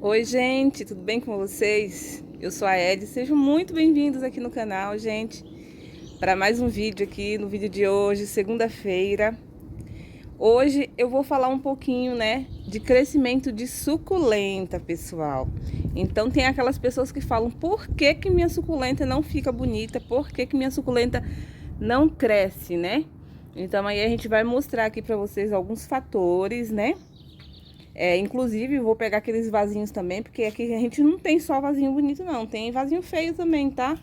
Oi, gente, tudo bem com vocês? Eu sou a Ed, sejam muito bem-vindos aqui no canal, gente, para mais um vídeo aqui, no vídeo de hoje, segunda-feira. Hoje eu vou falar um pouquinho, né, de crescimento de suculenta, pessoal. Então tem aquelas pessoas que falam, por que que minha suculenta não fica bonita? Por que que minha suculenta não cresce, né? Então aí a gente vai mostrar aqui para vocês alguns fatores, né? Inclusive, vou pegar aqueles vasinhos também, porque aqui a gente não tem só vasinho bonito, não. Tem vasinho feio também, tá?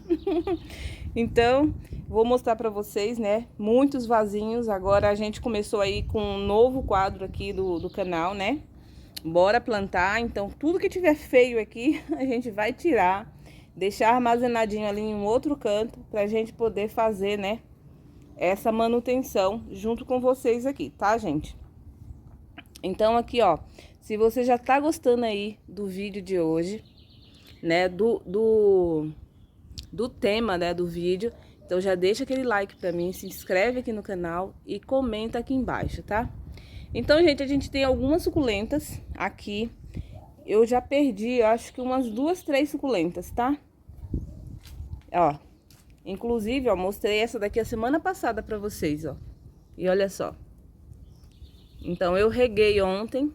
Então, vou mostrar pra vocês, né? Muitos vasinhos. Agora a gente começou aí com um novo quadro aqui do canal, né? Bora plantar. Então, tudo que tiver feio aqui, a gente vai tirar. Deixar armazenadinho ali em um outro canto, pra gente poder fazer, né? Essa manutenção junto com vocês aqui, tá, gente? Então aqui, ó, se você já tá gostando aí do vídeo de hoje, né, do tema, né, do vídeo, então já deixa aquele like pra mim, se inscreve aqui no canal e comenta aqui embaixo, tá? Então, gente, a gente tem algumas suculentas aqui. Eu já perdi, eu acho que umas 2, 3 suculentas, tá? Ó, inclusive, ó, mostrei essa daqui a semana passada pra vocês, ó. E olha só. Então, eu reguei ontem.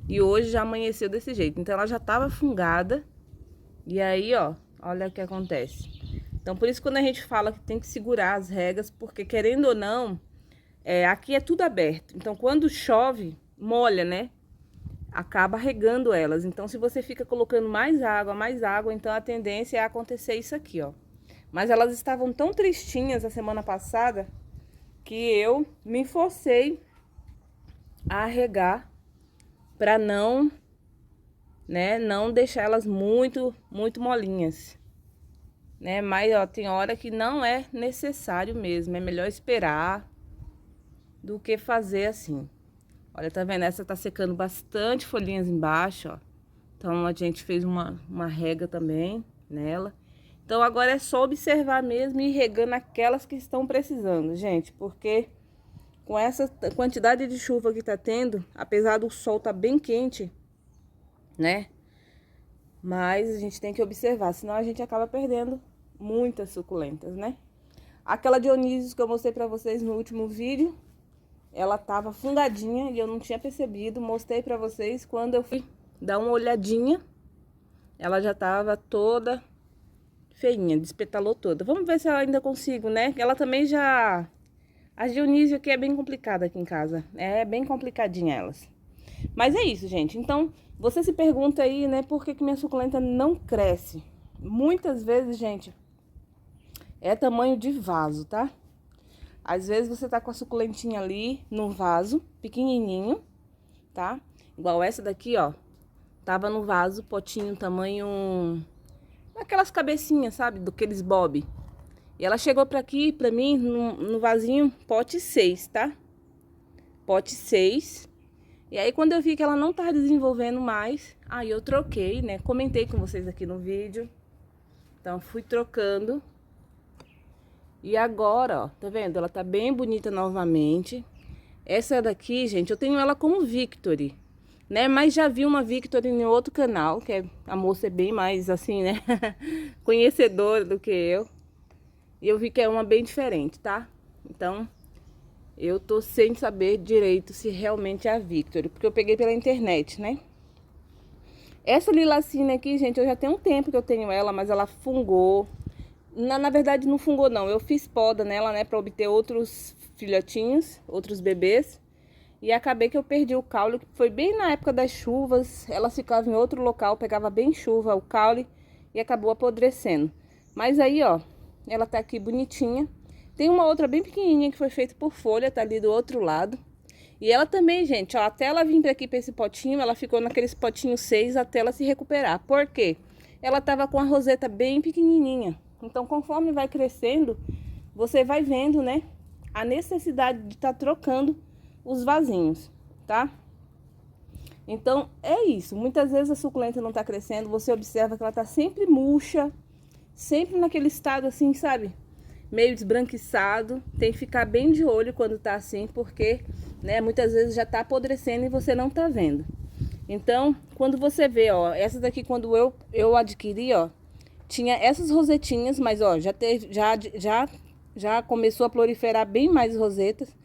E hoje já amanheceu desse jeito. Então ela já tava fungada. E aí, ó, olha o que acontece. Então por isso quando a gente fala que tem que segurar as regas, porque querendo ou não, aqui é tudo aberto. Então quando chove, molha, né? Acaba regando elas. Então se você fica colocando mais água, então a tendência é acontecer isso aqui, ó. Mas elas estavam tão tristinhas a semana passada que eu me forcei a regar para não, né, não deixar elas muito molinhas, né? Mas ó, tem hora que não é necessário mesmo, é melhor esperar do que fazer assim. Olha, tá vendo? Essa tá secando bastante folhinhas embaixo, ó. Então a gente fez uma rega também nela. Então agora é só observar mesmo e ir regando aquelas que estão precisando, gente, porque com essa quantidade de chuva que tá tendo, apesar do sol tá bem quente, né? Mas a gente tem que observar, senão a gente acaba perdendo muitas suculentas, né? Aquela Dionísios que eu mostrei pra vocês no último vídeo, ela tava fungadinha e eu não tinha percebido. Mostrei pra vocês, quando eu fui dar uma olhadinha, ela já tava toda feinha, despetalou toda. Vamos ver se eu ainda consigo, né? Ela também já... As Dionísio aqui é bem complicada aqui em casa, é bem complicadinha elas. Mas é isso, gente. Então, você se pergunta aí, né, por que que minha suculenta não cresce? Muitas vezes, gente, é tamanho de vaso, tá? Às vezes você tá com a suculentinha ali no vaso, pequenininho, tá? Igual essa daqui, ó. Tava no vaso, potinho, tamanho... Aquelas cabecinhas, sabe? Daqueles bob. E ela chegou pra aqui, pra mim, no vasinho, pote 6, tá? Pote 6. E aí, quando eu vi que ela não tava desenvolvendo mais, aí eu troquei, né? Comentei com vocês aqui no vídeo. Então, fui trocando. E agora, ó, tá vendo? Ela tá bem bonita novamente. Essa daqui, gente, eu tenho ela como Victory, né? Mas já vi uma Victory em outro canal, que a moça é bem mais, assim, né? Conhecedora do que eu. E eu vi que é uma bem diferente, tá? Então... eu tô sem saber direito se realmente é a Victory, porque eu peguei pela internet, né? Essa lilacina aqui, gente, eu já tenho um tempo que eu tenho ela, mas ela fungou. Na verdade, não fungou, não. Eu fiz poda nela, né, pra obter outros filhotinhos, outros bebês. E acabei que eu perdi o caule, que foi bem na época das chuvas. Ela ficava em outro local, pegava bem chuva, o caule, e acabou apodrecendo. Mas aí, ó, ela tá aqui bonitinha. Tem uma outra bem pequenininha que foi feita por folha, tá ali do outro lado. E ela também, gente, ó, até ela vir pra aqui pra esse potinho, ela ficou naqueles potinhos 6 até ela se recuperar. Por quê? Ela tava com a roseta bem pequenininha. Então, conforme vai crescendo, você vai vendo, né, a necessidade de estar trocando os vasinhos, tá? Então, é isso. Muitas vezes a suculenta não tá crescendo, você observa que ela tá sempre murcha, sempre naquele estado assim, sabe? Meio esbranquiçado. Tem que ficar bem de olho quando tá assim, porque, né, muitas vezes já tá apodrecendo e você não tá vendo. Então, quando você vê, ó, essa daqui quando eu adquiri, ó, tinha essas rosetinhas, mas ó, já começou a proliferar bem mais rosetas.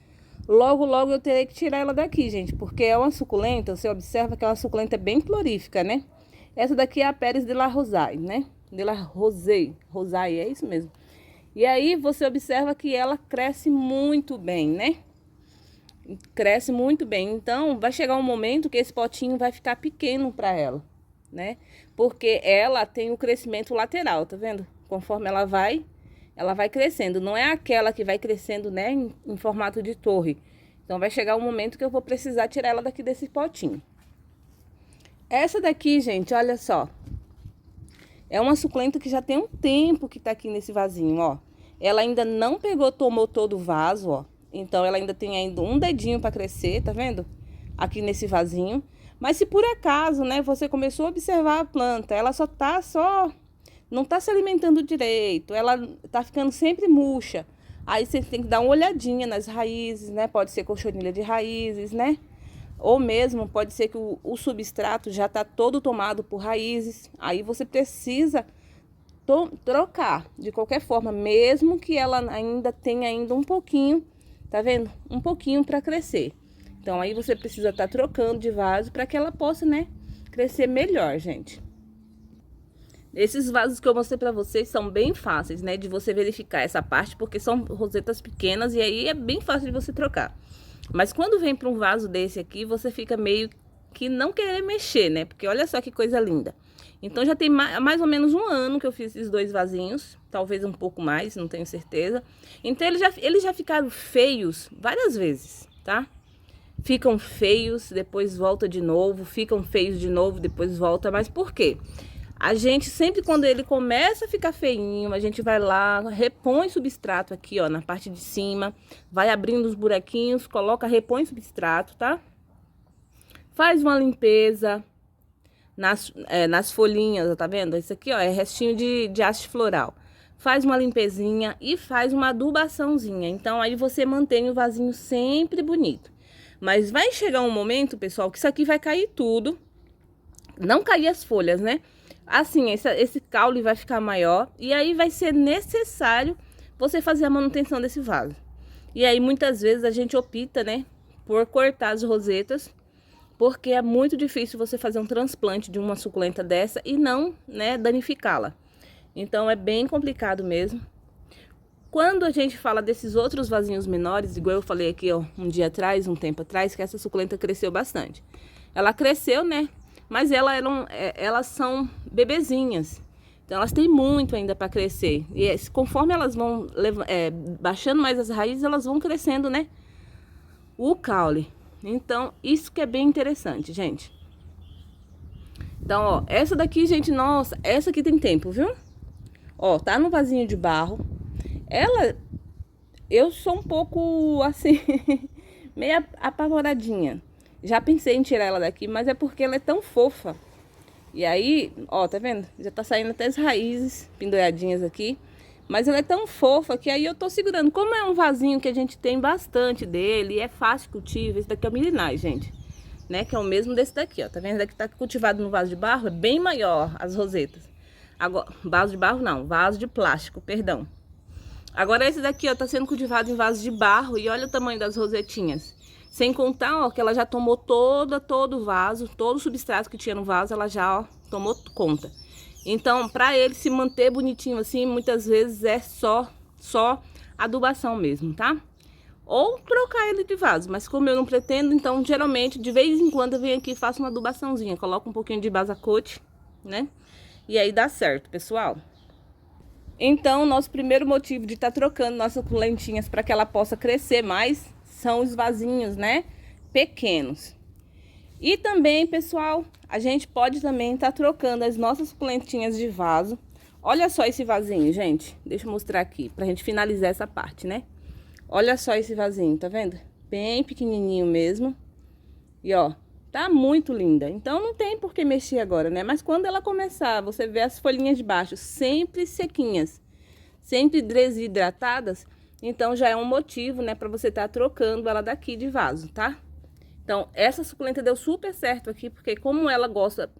Logo, logo eu terei que tirar ela daqui, gente, porque é uma suculenta, você observa que é uma suculenta bem florífica, né? Essa daqui é a Pérez de la Rosaille, né? De la Rosaille, Rosaille, é isso mesmo. E aí você observa que ela cresce muito bem, né? Cresce muito bem. Então, vai chegar um momento que esse potinho vai ficar pequeno para ela, né? Porque ela tem o crescimento lateral, tá vendo? Conforme ela vai crescendo. Não é aquela que vai crescendo, né, em formato de torre. Então, vai chegar um momento que eu vou precisar tirar ela daqui desse potinho. Essa daqui, gente, olha só. É uma suculenta que já tem um tempo que tá aqui nesse vasinho, ó. Ela ainda não pegou, tomou todo o vaso, ó. Então, ela ainda tem ainda um dedinho para crescer, tá vendo? Aqui nesse vasinho. Mas se por acaso, né, você começou a observar a planta, ela não tá se alimentando direito, ela tá ficando sempre murcha. Aí você tem que dar uma olhadinha nas raízes, né? Pode ser cochonilha de raízes, né? Ou mesmo pode ser que o substrato já tá todo tomado por raízes. Aí você precisa trocar de qualquer forma, mesmo que ela ainda tenha ainda um pouquinho, tá vendo? Um pouquinho para crescer. Então, aí você precisa estar trocando de vaso para que ela possa, né, crescer melhor, gente. Esses vasos que eu mostrei para vocês são bem fáceis, né, de você verificar essa parte, porque são rosetas pequenas e aí é bem fácil de você trocar. Mas quando vem para um vaso desse aqui, você fica meio que não querer mexer, né, porque olha só que coisa linda. Então, já tem mais ou menos um ano que eu fiz esses dois vasinhos, talvez um pouco mais, não tenho certeza. Então, eles já ficaram feios várias vezes, tá? Ficam feios, depois volta de novo, ficam feios de novo, depois volta. Mas por quê? A gente sempre quando ele começa a ficar feinho, a gente vai lá, repõe substrato aqui, ó, na parte de cima, vai abrindo os buraquinhos, coloca, repõe substrato, tá? Faz uma limpeza nas folhinhas, tá vendo? Esse aqui, ó, é restinho de haste floral. Faz uma limpezinha e faz uma adubaçãozinha. Então, aí você mantém o vasinho sempre bonito. Mas vai chegar um momento, pessoal, que isso aqui vai cair tudo. Não cair as folhas, né? Assim, esse caule vai ficar maior. E aí vai ser necessário você fazer a manutenção desse vaso. E aí, muitas vezes, a gente opta, né, por cortar as rosetas. Porque é muito difícil você fazer um transplante de uma suculenta dessa e não, né, danificá-la. Então, é bem complicado mesmo. Quando a gente fala desses outros vasinhos menores, igual eu falei aqui, ó, um tempo atrás, que essa suculenta cresceu bastante. Ela cresceu, né? Mas elas são bebezinhas. Então, elas têm muito ainda para crescer. E conforme elas vão baixando mais as raízes, elas vão crescendo, né? O caule. Então, isso que é bem interessante, gente. Então, ó, essa daqui, gente, nossa, essa aqui tem tempo, viu? Ó, tá no vasinho de barro. Eu sou um pouco, assim, meio apavoradinha. Já pensei em tirar ela daqui, mas é porque ela é tão fofa. E aí, ó, tá vendo? Já tá saindo até as raízes penduradinhas aqui. Mas ela é tão fofa que aí eu tô segurando. Como é um vasinho que a gente tem bastante dele e é fácil cultivo, esse daqui é o milenar, gente. Né? Que é o mesmo desse daqui, ó. Tá vendo? Esse daqui tá cultivado no vaso de barro, é bem maior as rosetas. Agora, vaso de barro não, vaso de plástico, perdão. Agora esse daqui, ó, tá sendo cultivado em vaso de barro e olha o tamanho das rosetinhas. Sem contar, ó, que ela já tomou todo o vaso, todo o substrato que tinha no vaso, ela já, ó, tomou conta. Então, para ele se manter bonitinho assim, muitas vezes é só adubação mesmo, tá? Ou trocar ele de vaso, mas como eu não pretendo, então geralmente de vez em quando eu venho aqui e faço uma adubaçãozinha, coloco um pouquinho de basacote, né? E aí dá certo, pessoal. Então, nosso primeiro motivo de estar trocando nossas suculentinhas para que ela possa crescer mais são os vasinhos, né? Pequenos. E também, pessoal, a gente pode também estar trocando as nossas suculentinhas de vaso. Olha só esse vasinho, gente. Deixa eu mostrar aqui, pra gente finalizar essa parte, né? Olha só esse vasinho, tá vendo? Bem pequenininho mesmo. E ó, tá muito linda. Então, não tem por que mexer agora, né? Mas quando ela começar, você vê as folhinhas de baixo sempre sequinhas, sempre desidratadas. Então, já é um motivo, né, pra você estar trocando ela daqui de vaso, tá? Então, essa suculenta deu super certo aqui, porque como ela gosta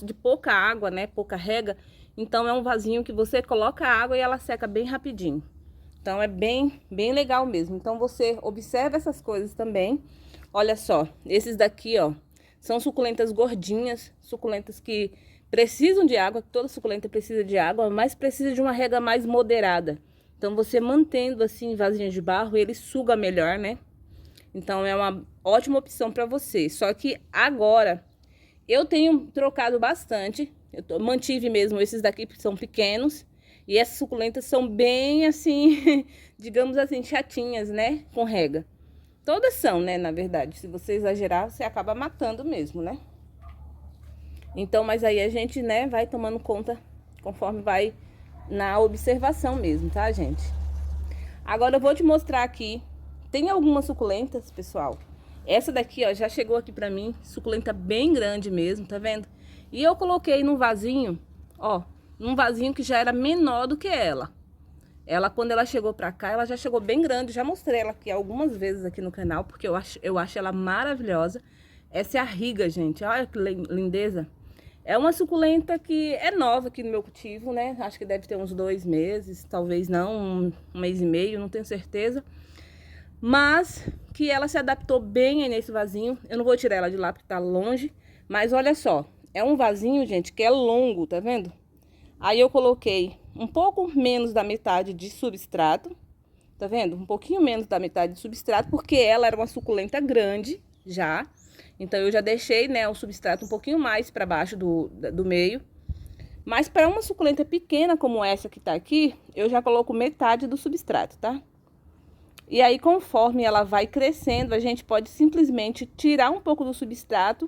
de pouca água, né, pouca rega, então é um vasinho que você coloca água e ela seca bem rapidinho. Então, é bem legal mesmo. Então, você observa essas coisas também. Olha só, esses daqui, ó, são suculentas gordinhas, suculentas que precisam de água, toda suculenta precisa de água, mas precisa de uma rega mais moderada. Então, você mantendo assim, vasinho de barro, ele suga melhor, né? Então, é uma ótima opção para você. Só que agora, eu tenho trocado bastante. Mantive mesmo esses daqui, que são pequenos. E essas suculentas são bem assim, digamos assim, chatinhas, né? Com rega. Todas são, né? Na verdade, se você exagerar, você acaba matando mesmo, né? Então, mas aí a gente, né, vai tomando conta conforme vai na observação mesmo, tá, gente? Agora eu vou te mostrar aqui. Tem algumas suculentas, pessoal. Essa daqui, ó, já chegou aqui pra mim. Suculenta bem grande mesmo, tá vendo? E eu coloquei num vasinho, ó, num vasinho que já era menor do que ela. Ela, quando ela chegou pra cá, ela já chegou bem grande. Já mostrei ela aqui algumas vezes aqui no canal, porque eu acho ela maravilhosa. Essa é a Riga, gente. Olha que lindeza. É uma suculenta que é nova aqui no meu cultivo, né? Acho que deve ter uns 2 meses, talvez não, um mês e meio, não tenho certeza. Mas que ela se adaptou bem aí nesse vasinho. Eu não vou tirar ela de lá porque tá longe. Mas olha só, é um vasinho, gente, que é longo, tá vendo? Aí eu coloquei um pouco menos da metade de substrato, tá vendo? Um pouquinho menos da metade de substrato, porque ela era uma suculenta grande já. Então eu já deixei, né, o substrato um pouquinho mais para baixo do meio. Mas para uma suculenta pequena como essa que tá aqui, eu já coloco metade do substrato, tá? E aí, conforme ela vai crescendo, a gente pode simplesmente tirar um pouco do substrato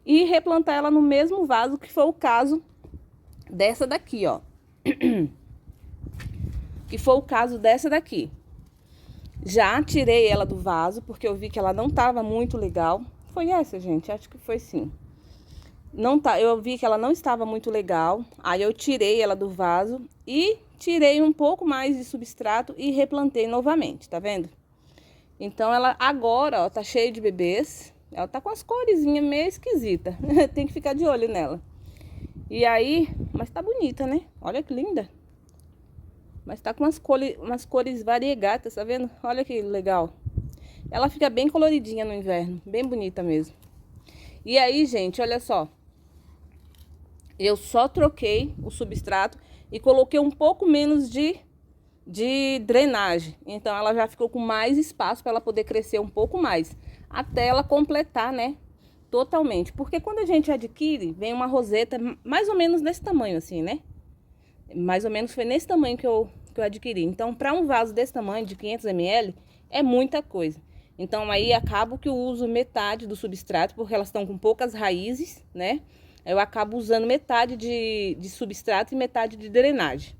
e replantar ela no mesmo vaso, que foi o caso dessa daqui, ó. Que foi o caso dessa daqui. Já tirei ela do vaso, porque eu vi que ela não tava muito legal. Foi essa, gente? Acho que foi sim. Não tá, eu vi que ela não estava muito legal. Aí eu tirei ela do vaso e tirei um pouco mais de substrato e replantei novamente, tá vendo? Então ela agora, ó, tá cheia de bebês. Ela tá com as coresinhas meio esquisita. Tem que ficar de olho nela. E aí, mas tá bonita, né? Olha que linda. Mas tá com umas cores variegatas, tá vendo? Olha que legal. Ela fica bem coloridinha no inverno, bem bonita mesmo. E aí, gente, olha só. Eu só troquei o substrato e coloquei um pouco menos de drenagem. Então, ela já ficou com mais espaço para ela poder crescer um pouco mais. Até ela completar, né? Totalmente. Porque quando a gente adquire, vem uma roseta mais ou menos desse tamanho assim, né? Mais ou menos foi nesse tamanho que eu adquiri. Então, para um vaso desse tamanho, de 500 ml, é muita coisa. Então, aí acabo que eu uso metade do substrato, porque elas estão com poucas raízes, né? Eu acabo usando metade de substrato e metade de drenagem,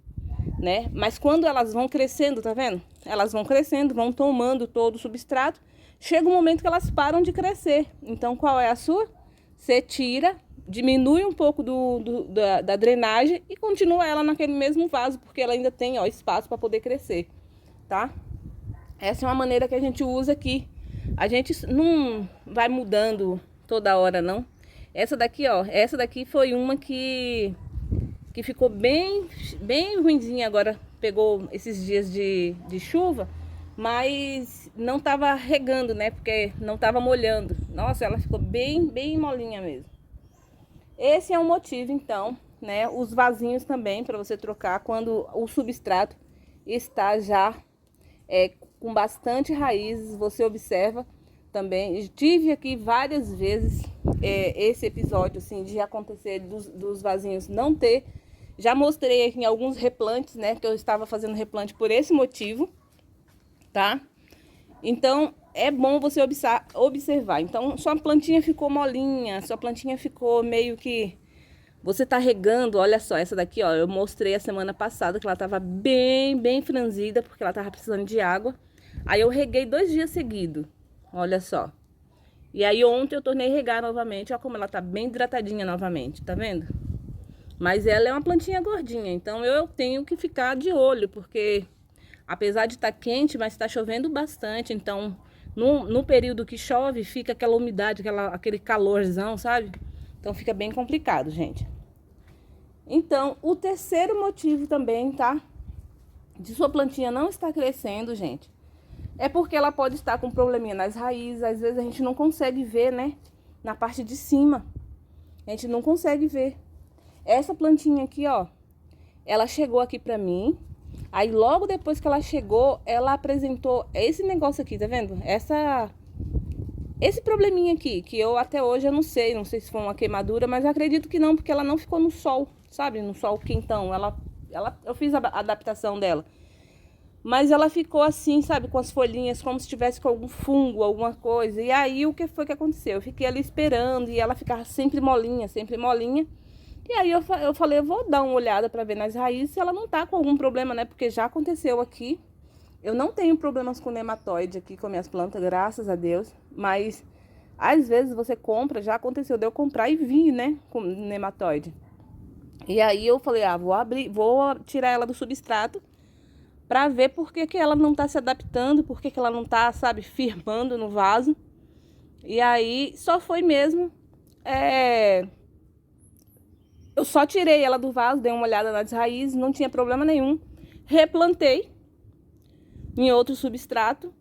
né? Mas quando elas vão crescendo, tá vendo? Elas vão crescendo, vão tomando todo o substrato. Chega um momento que elas param de crescer. Então, qual é a sua? Você tira, diminui um pouco da drenagem e continua ela naquele mesmo vaso, porque ela ainda tem, ó, espaço para poder crescer, tá? Essa é uma maneira que a gente usa aqui. A gente não vai mudando toda hora, não. Essa daqui, ó, essa daqui foi uma que ficou bem ruinzinha agora. Pegou esses dias de chuva, mas não tava regando, né? Porque não tava molhando. Nossa, ela ficou bem molinha mesmo. Esse é um motivo, então, né? Os vasinhos também, para você trocar quando o substrato está já com bastante raízes. Você observa também. Tive aqui várias vezes esse episódio, assim, de acontecer dos vasinhos não ter. Já mostrei aqui em alguns replantes, né? Que eu estava fazendo replante por esse motivo, tá? Então, é bom você observar. Então, sua plantinha ficou molinha, sua plantinha ficou meio que... Você tá regando, olha só, essa daqui, ó, eu mostrei a semana passada que ela tava bem franzida, porque ela tava precisando de água. Aí eu reguei 2 dias seguidos, olha só. E aí ontem eu tornei regar novamente, ó como ela tá bem hidratadinha novamente, tá vendo? Mas ela é uma plantinha gordinha, então eu tenho que ficar de olho, porque apesar de estar quente, mas está chovendo bastante, então no período que chove, fica aquela umidade, aquele calorzão, sabe? Então fica bem complicado, gente. Então, o terceiro motivo também, tá? De sua plantinha não estar crescendo, gente, é porque ela pode estar com probleminha nas raízes. Às vezes a gente não consegue ver, né? Na parte de cima. A gente não consegue ver. Essa plantinha aqui, ó, ela chegou aqui pra mim. Aí logo depois que ela chegou, ela apresentou esse negócio aqui, tá vendo? Esse probleminha aqui, que eu até hoje eu não sei se foi uma queimadura, mas eu acredito que não, porque ela não ficou no sol, sabe? No sol quentão. Eu fiz a adaptação dela. Mas ela ficou assim, sabe? Com as folhinhas, como se tivesse com algum fungo, alguma coisa. E aí, o que foi que aconteceu? Eu fiquei ali esperando e ela ficava sempre molinha, sempre molinha. E aí, eu falei, eu vou dar uma olhada pra ver nas raízes se ela não tá com algum problema, né? Porque já aconteceu aqui. Eu não tenho problemas com nematóide aqui com minhas plantas, graças a Deus. Mas, às vezes, você compra, já aconteceu de eu comprar e vir, né? Com nematóide. E aí, eu falei, vou tirar ela do substrato pra ver por que ela não tá se adaptando, por que ela não tá, sabe, firmando no vaso. E aí, só foi mesmo... Eu só tirei ela do vaso, dei uma olhada nas raízes, não tinha problema nenhum. Replantei em outro substrato.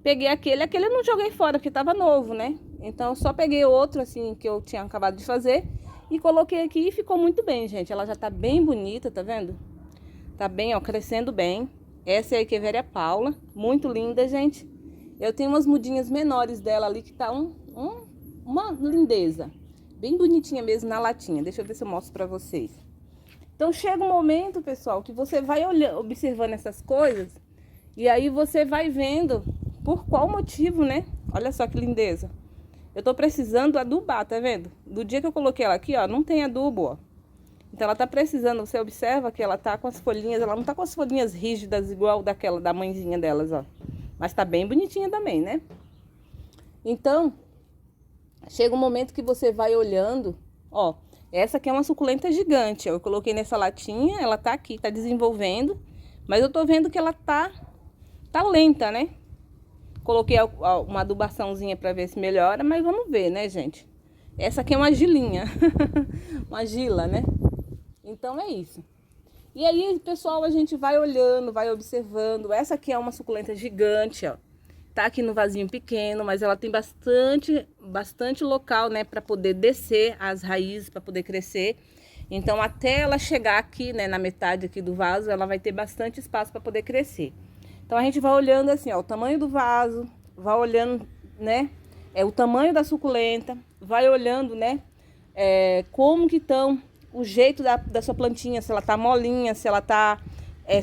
Peguei aquele eu não joguei fora, porque tava novo, né? Então, eu só peguei outro, assim, que eu tinha acabado de fazer e coloquei aqui e ficou muito bem, gente. Ela já tá bem bonita, tá vendo? Tá bem, ó, crescendo bem. Essa é a Echeveria Paula, muito linda, gente. Eu tenho umas mudinhas menores dela ali que tá uma lindeza. Bem bonitinha mesmo na latinha. Deixa eu ver se eu mostro pra vocês. Então, chega um momento, pessoal, que você vai observando essas coisas e aí você vai vendo por qual motivo, né? Olha só que lindeza. Eu tô precisando adubar, tá vendo? Do dia que eu coloquei ela aqui, ó, não tem adubo, ó. Então, ela tá precisando, você observa que ela tá com as folhinhas, ela não tá com as folhinhas rígidas igual da mãezinha delas, ó. Mas tá bem bonitinha também, né? Então, chega um momento que você vai olhando, ó. Essa aqui é uma suculenta gigante, ó. Eu coloquei nessa latinha, ela tá aqui, tá desenvolvendo. Mas eu tô vendo que ela tá lenta, né? Coloquei uma adubaçãozinha pra ver se melhora, mas vamos ver, né, gente? Essa aqui é uma gilinha, uma gila, né? Então é isso. E aí, pessoal, a gente vai olhando, vai observando. Essa aqui é uma suculenta gigante, ó. Tá aqui no vasinho pequeno, mas ela tem bastante local, né, para poder descer as raízes, para poder crescer. Então, até ela chegar aqui, né, na metade aqui do vaso, ela vai ter bastante espaço para poder crescer. Então, a gente vai olhando assim, ó, o tamanho do vaso, vai olhando, né, o tamanho da suculenta, vai olhando, né, como que estão o jeito da sua plantinha, se ela tá molinha, se ela tá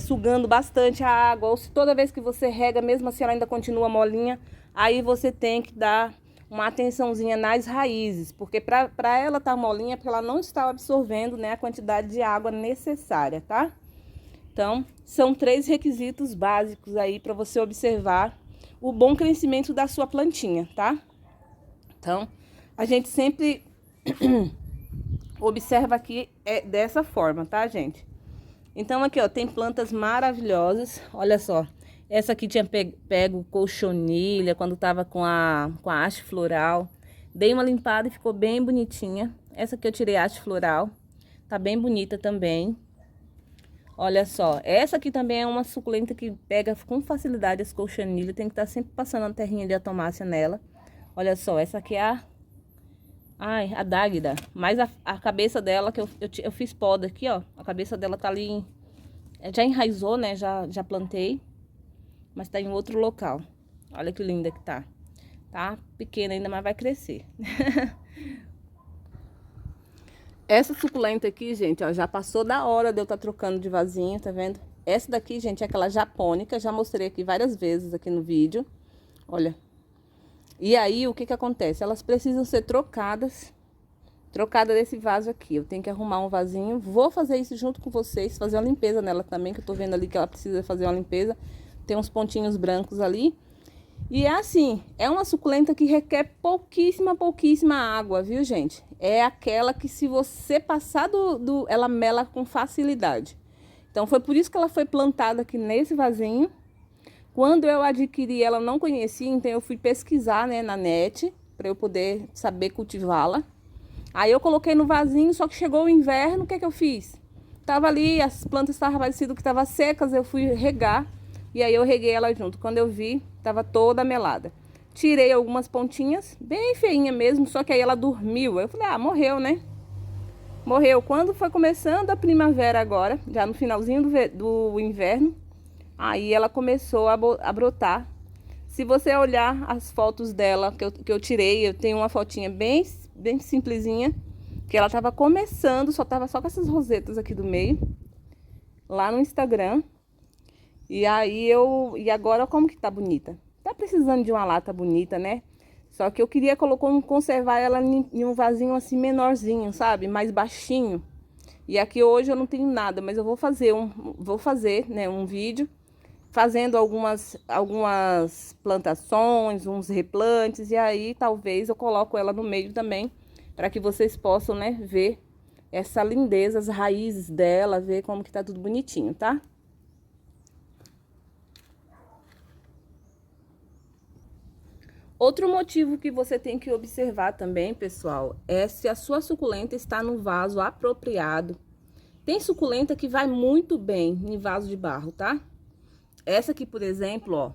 sugando bastante a água, ou se toda vez que você rega, mesmo assim ela ainda continua molinha, aí você tem que dar uma atençãozinha nas raízes, porque para ela tá molinha, porque ela não está absorvendo, né, a quantidade de água necessária, tá? Então, são 3 requisitos básicos aí para você observar o bom crescimento da sua plantinha, tá? Então, a gente sempre observa aqui dessa forma, tá, gente? Então, aqui, ó, tem plantas maravilhosas. Olha só. Essa aqui tinha pego colchonilha quando tava com a haste floral. Dei uma limpada e ficou bem bonitinha. Essa aqui eu tirei a haste floral. Tá bem bonita também. Olha só. Essa aqui também é uma suculenta que pega com facilidade as colchonilhas. Tem que estar sempre passando a terrinha de atomácia nela. Olha só. Essa aqui é a dáguida, mas a cabeça dela, que eu fiz poda aqui, ó. A cabeça dela tá ali, já enraizou, né? Já plantei, mas tá em outro local. Olha que linda que tá. Tá pequena ainda, mas vai crescer. Essa suculenta aqui, gente, ó, já passou da hora de eu estar trocando de vasinho, tá vendo? Essa daqui, gente, é aquela japônica, já mostrei aqui várias vezes aqui no vídeo. Olha. E aí, o que que acontece? Elas precisam ser trocadas desse vaso aqui. Eu tenho que arrumar um vasinho, vou fazer isso junto com vocês, fazer uma limpeza nela também, que eu tô vendo ali que ela precisa fazer uma limpeza. Tem uns pontinhos brancos ali. E é assim, é uma suculenta que requer pouquíssima água, viu, gente? É aquela que se você passar ela mela com facilidade. Então, foi por isso que ela foi plantada aqui nesse vasinho, Quando eu adquiri ela, eu não conhecia, então eu fui pesquisar, né, na net, para eu poder saber cultivá-la. Aí eu coloquei no vasinho, só que chegou o inverno, o que eu fiz? Tava ali, as plantas estavam parecidas que estavam secas, eu fui regar, e aí eu reguei ela junto. Quando eu vi, tava toda melada. Tirei algumas pontinhas, bem feinha mesmo, só que aí ela dormiu. Eu falei, ah, morreu, né? Morreu. Quando foi começando a primavera agora, já no finalzinho do inverno, aí ela começou a brotar. Se você olhar as fotos dela que eu tirei, eu tenho uma fotinha bem simplesinha, que ela tava começando, tava só com essas rosetas aqui do meio, lá no Instagram. E aí e agora como que tá bonita. Tá precisando de uma lata bonita, né? Só que eu queria conservar ela em um vasinho assim menorzinho, sabe? Mais baixinho. E aqui hoje eu não tenho nada, mas eu vou fazer, né, um vídeo fazendo algumas plantações, uns replantes, e aí talvez eu coloco ela no meio também, para que vocês possam, né, ver essa lindeza, as raízes dela, ver como que tá tudo bonitinho, tá? Outro motivo que você tem que observar também, pessoal, é se a sua suculenta está no vaso apropriado. Tem suculenta que vai muito bem em vaso de barro, tá? Essa aqui, por exemplo, ó,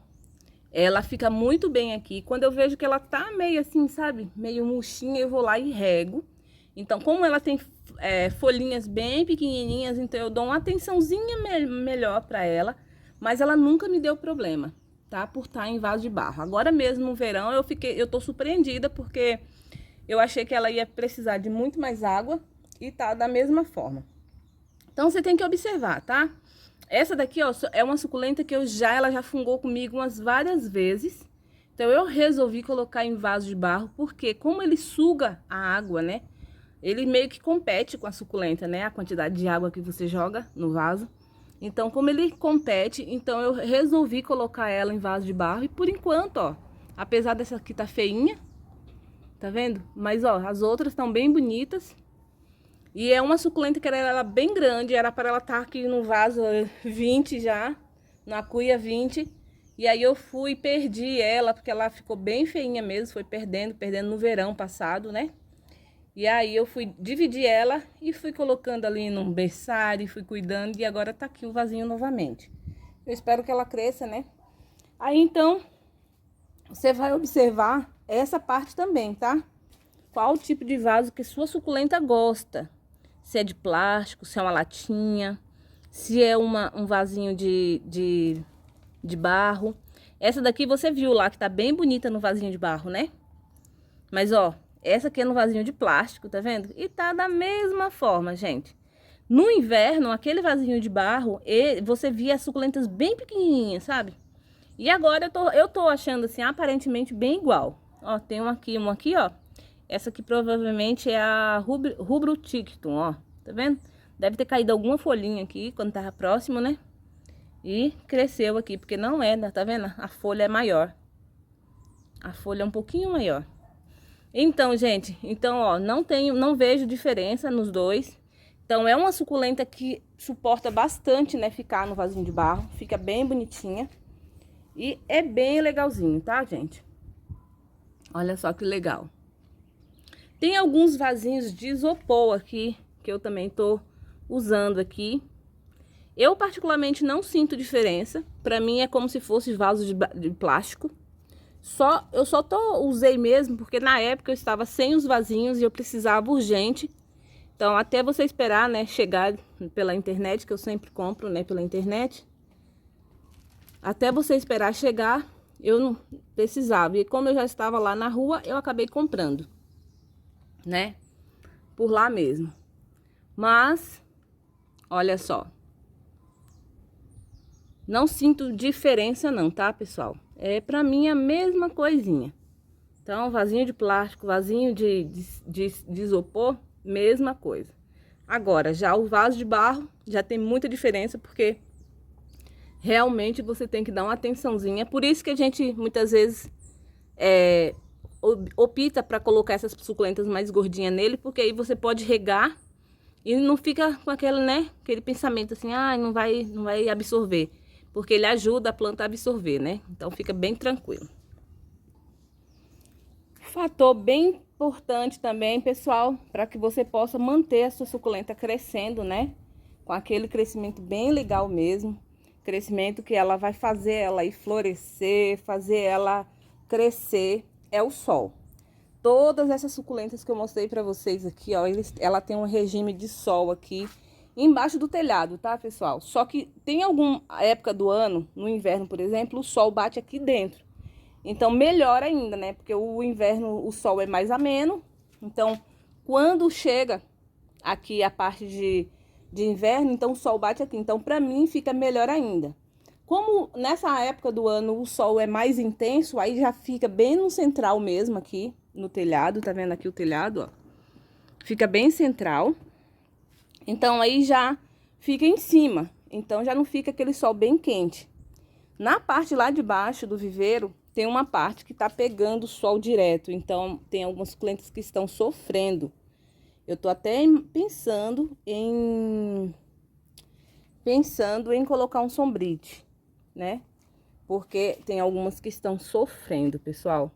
ela fica muito bem aqui. Quando eu vejo que ela tá meio assim, sabe, meio murchinha, eu vou lá e rego. Então, como ela tem folhinhas bem pequenininhas, então eu dou uma atençãozinha melhor pra ela, mas ela nunca me deu problema, tá? Por estar em vaso de barro. Agora mesmo no verão eu tô surpreendida porque eu achei que ela ia precisar de muito mais água e tá da mesma forma. Então você tem que observar, tá? Essa daqui, ó, é uma suculenta que ela já fungou comigo umas várias vezes. Então eu resolvi colocar em vaso de barro, porque como ele suga a água, né? Ele meio que compete com a suculenta, né? A quantidade de água que você joga no vaso. Então, como ele compete, então eu resolvi colocar ela em vaso de barro. E por enquanto, ó, apesar dessa aqui tá feinha, tá vendo? Mas, ó, as outras estão bem bonitas. E é uma suculenta que era bem grande, era para ela estar aqui no vaso 20 já, na cuia 20. E aí eu fui e perdi ela, porque ela ficou bem feinha mesmo, foi perdendo no verão passado, né? E aí eu fui dividir ela e fui colocando ali num berçário, fui cuidando e agora tá aqui o vasinho novamente. Eu espero que ela cresça, né? Aí então, você vai observar essa parte também, tá? Qual o tipo de vaso que sua suculenta gosta. Se é de plástico, se é uma latinha, se é um vasinho de barro. Essa daqui você viu lá que tá bem bonita no vasinho de barro, né? Mas ó, essa aqui é no vasinho de plástico, tá vendo? E tá da mesma forma, gente. No inverno, aquele vasinho de barro, você via as suculentas bem pequenininhas, sabe? E agora eu tô achando assim, aparentemente bem igual. Ó, tem uma aqui, ó. Essa aqui provavelmente é a Rubro Tictum, ó. Tá vendo? Deve ter caído alguma folhinha aqui quando tava próximo, né? E cresceu aqui, porque não é, tá vendo? A folha é maior. A folha é um pouquinho maior. Então, gente, ó, não vejo diferença nos dois. Então, é uma suculenta que suporta bastante, né, ficar no vasinho de barro. Fica bem bonitinha. E é bem legalzinho, tá, gente? Olha só que legal. Tem alguns vasinhos de isopor aqui, que eu também tô usando aqui. Eu, particularmente, não sinto diferença. Pra mim, é como se fosse vaso de plástico. Eu só usei mesmo porque na época eu estava sem os vasinhos e eu precisava urgente. Então, até você esperar, né, chegar pela internet, que eu sempre compro, né, pela internet. Até você esperar chegar, eu não precisava. E como eu já estava lá na rua, eu acabei comprando, né, por lá mesmo. Mas, olha só. Não sinto diferença não, tá, pessoal? É pra mim a mesma coisinha. Então, vasinho de plástico, vasinho de isopor, mesma coisa. Agora, já o vaso de barro já tem muita diferença, porque realmente você tem que dar uma atençãozinha. É por isso que a gente, muitas vezes, opta para colocar essas suculentas mais gordinhas nele, porque aí você pode regar e não fica com aquele, né, aquele pensamento assim, ah, não vai absorver. porque ele ajuda a planta a absorver, né? Então fica bem tranquilo. Fator bem importante também, pessoal, para que você possa manter a sua suculenta crescendo, né? Com aquele crescimento bem legal mesmo. Crescimento que ela vai fazer ela ir florescer, fazer ela crescer, é o sol. Todas essas suculentas que eu mostrei para vocês aqui, ó, ela tem um regime de sol aqui embaixo do telhado, tá, pessoal? Só que tem alguma época do ano, no inverno, por exemplo, o sol bate aqui dentro. Então, melhor ainda, né? Porque o inverno, o sol é mais ameno. Então, quando chega aqui a parte de inverno, então o sol bate aqui. Então, pra mim, fica melhor ainda. Como nessa época do ano o sol é mais intenso, aí já fica bem no central mesmo aqui, no telhado. Tá vendo aqui o telhado, ó? Fica bem central. Então, aí já fica em cima. Então, já não fica aquele sol bem quente. Na parte lá de baixo do viveiro, tem uma parte que tá pegando sol direto. Então, tem algumas suculentas que estão sofrendo. Eu tô até pensando em colocar um sombrite, né? Porque tem algumas que estão sofrendo, pessoal.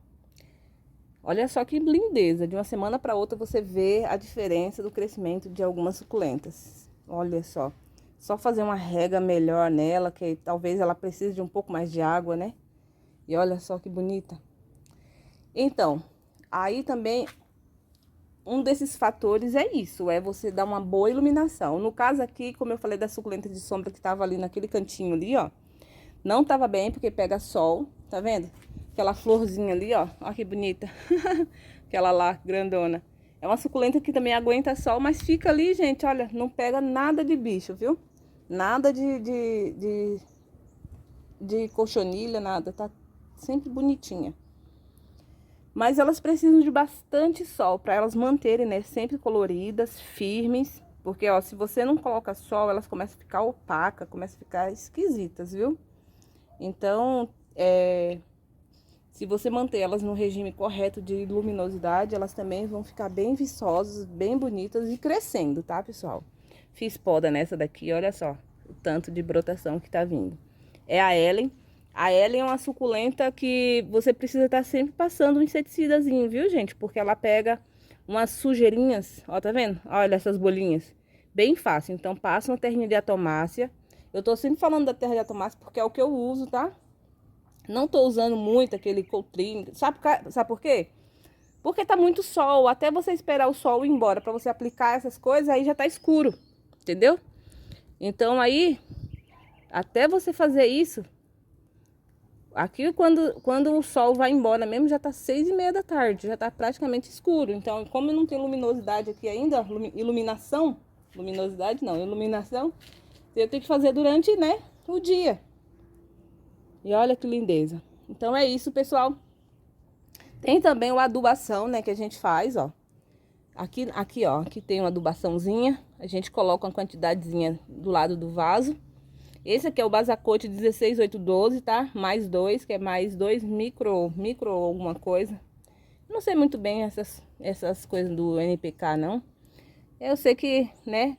Olha só que lindeza. De uma semana para outra você vê a diferença do crescimento de algumas suculentas. Olha só. Só fazer uma rega melhor nela, que talvez ela precise de um pouco mais de água, né? E olha só que bonita. Então, aí também um desses fatores é isso, é você dar uma boa iluminação. No caso aqui, como eu falei da suculenta de sombra que tava ali naquele cantinho ali, ó. Não tava bem porque pega sol, tá vendo? Aquela florzinha ali, ó. Ó que bonita. Aquela lá, grandona. É uma suculenta que também aguenta sol, mas fica ali, gente, olha, não pega nada de bicho, viu? Nada de cochonilha, nada, tá sempre bonitinha. Mas elas precisam de bastante sol para elas manterem, né, sempre coloridas, firmes. Porque, ó, se você não coloca sol, elas começam a ficar opacas, começam a ficar esquisitas, viu? Então, se você manter elas no regime correto de luminosidade, elas também vão ficar bem viçosas, bem bonitas e crescendo, tá, pessoal? Fiz poda nessa daqui, olha só o tanto de brotação que tá vindo. É a Ellen. A Ellen é uma suculenta que você precisa estar sempre passando um inseticidazinho, viu, gente? Porque ela pega umas sujeirinhas, ó, tá vendo? Olha essas bolinhas. Bem fácil. Então, passa uma terrinha de atomácia. Eu tô sempre falando da terra de atomácia porque é o que eu uso, tá? Não tô usando muito aquele Coutrin. Sabe por quê? Porque tá muito sol. Até você esperar o sol ir embora pra você aplicar essas coisas, aí já tá escuro. Entendeu? Então, aí, até você fazer isso... Aqui, quando o sol vai embora mesmo, já tá 6h30 da tarde, já tá praticamente escuro. Então, como não tem luminosidade aqui ainda, iluminação, luminosidade não, iluminação, eu tenho que fazer durante, né, o dia. E olha que lindeza. Então, é isso, pessoal. Tem também o adubação, né, que a gente faz, ó. Aqui, ó, aqui tem uma adubaçãozinha, a gente coloca uma quantidadezinha do lado do vaso. Esse aqui é o Basacote 16812, tá? Mais 2, que é mais 2 micro alguma coisa. Não sei muito bem essas coisas do NPK, não. Eu sei que, né,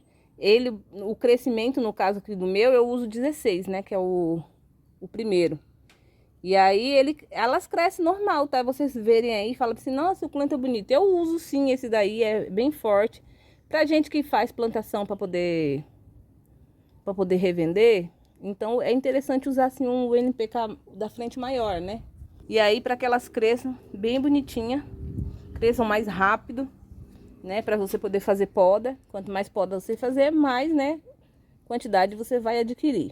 o crescimento, no caso aqui do meu, eu uso 16, né, que é o primeiro. E aí, elas crescem normal, tá? Vocês verem aí e falam assim, nossa, suculenta bonita. Eu uso sim esse daí, é bem forte. Pra gente que faz plantação para poder revender... Então, é interessante usar, assim, um NPK da frente maior, né? E aí, para que elas cresçam bem bonitinha, cresçam mais rápido, né? Para você poder fazer poda. Quanto mais poda você fazer, mais, né? Quantidade você vai adquirir.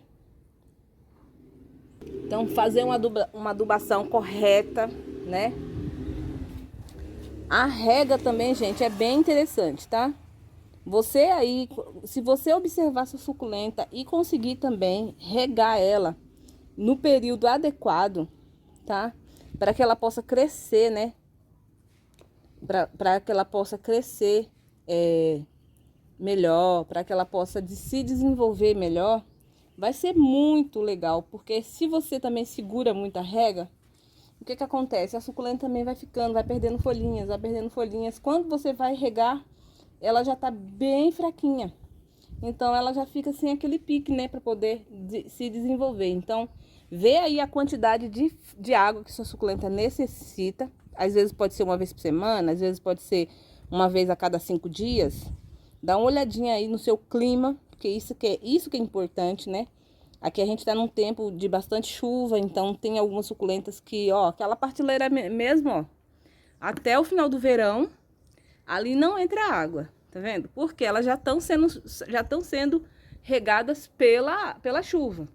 Então, fazer uma adubação correta, né? A rega também, gente, é bem interessante, tá? Você aí, se você observar sua suculenta e conseguir também regar ela no período adequado, tá? Para que ela possa crescer, né? Para que ela possa crescer melhor, para que ela possa se desenvolver melhor, vai ser muito legal. Porque se você também segura muito a rega, o que que acontece? A suculenta também vai ficando, vai perdendo folhinhas, vai perdendo folhinhas. Quando você vai regar, ela já tá bem fraquinha. então ela já fica sem aquele pique, né, para poder se desenvolver. Então, vê aí a quantidade de água que sua suculenta necessita. Às vezes pode ser uma vez por semana, às vezes pode ser uma vez a cada 5 dias. Dá uma olhadinha aí no seu clima, porque isso que é importante, né? Aqui a gente tá num tempo de bastante chuva, então tem algumas suculentas que, ó, aquela partilheira mesmo, ó, até o final do verão, ali não entra água, tá vendo? Porque elas já estão sendo regadas pela chuva.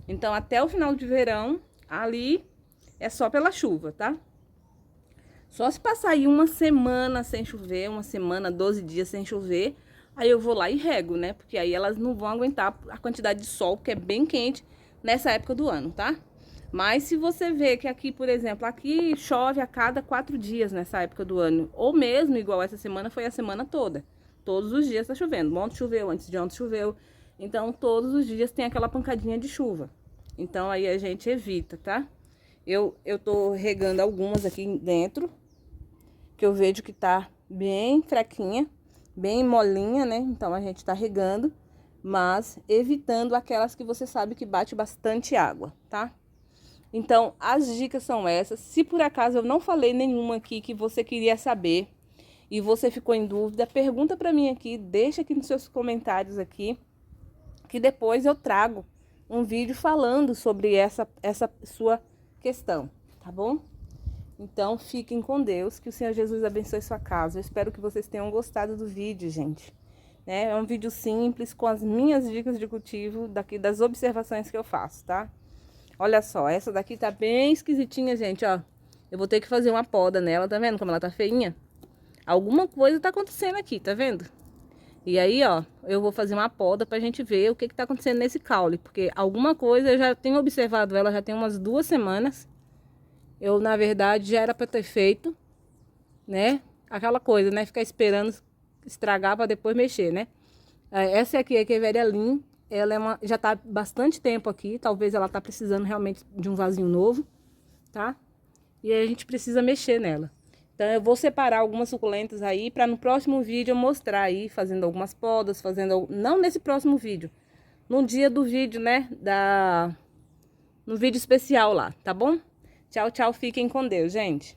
Então, até o final de verão, ali é só pela chuva, tá? Só se passar aí uma semana sem chover, uma semana, 12 dias sem chover, aí eu vou lá e rego, né? Porque aí elas não vão aguentar a quantidade de sol, que é bem quente nessa época do ano, tá? Mas se você vê que aqui, por exemplo, aqui chove a cada 4 dias nessa época do ano, ou mesmo igual essa semana, foi a semana toda. Todos os dias tá chovendo. Ontem choveu, antes de ontem choveu. Então, todos os dias tem aquela pancadinha de chuva. Então, aí a gente evita, tá? Eu tô regando algumas aqui dentro, que eu vejo que tá bem fraquinha, bem molinha, né? Então, a gente tá regando, mas evitando aquelas que você sabe que bate bastante água, tá? Então, as dicas são essas. Se por acaso eu não falei nenhuma aqui que você queria saber e você ficou em dúvida, pergunta pra mim aqui, deixa aqui nos seus comentários aqui, que depois eu trago um vídeo falando sobre essa sua questão, tá bom? Então, fiquem com Deus, que o Senhor Jesus abençoe sua casa. Eu espero que vocês tenham gostado do vídeo, gente. Né? É um vídeo simples, com as minhas dicas de cultivo, daqui das observações que eu faço, tá? Olha só, essa daqui tá bem esquisitinha, gente, ó. Eu vou ter que fazer uma poda nela, tá vendo como ela tá feinha? Alguma coisa tá acontecendo aqui, tá vendo? E aí, ó, eu vou fazer uma poda pra gente ver o que que tá acontecendo nesse caule. Porque alguma coisa, eu já tenho observado ela já tem umas 2 semanas. Eu, na verdade, já era pra ter feito, né? Aquela coisa, né? Ficar esperando estragar pra depois mexer, né? Essa aqui é a Querveria, ela já tá bastante tempo aqui. Talvez ela tá precisando realmente de um vasinho novo, tá? E aí a gente precisa mexer nela. Então, eu vou separar algumas suculentas aí para no próximo vídeo eu mostrar aí, fazendo algumas podas, não nesse próximo vídeo, no dia do vídeo, né, no vídeo especial lá, tá bom? Tchau, tchau, fiquem com Deus, gente.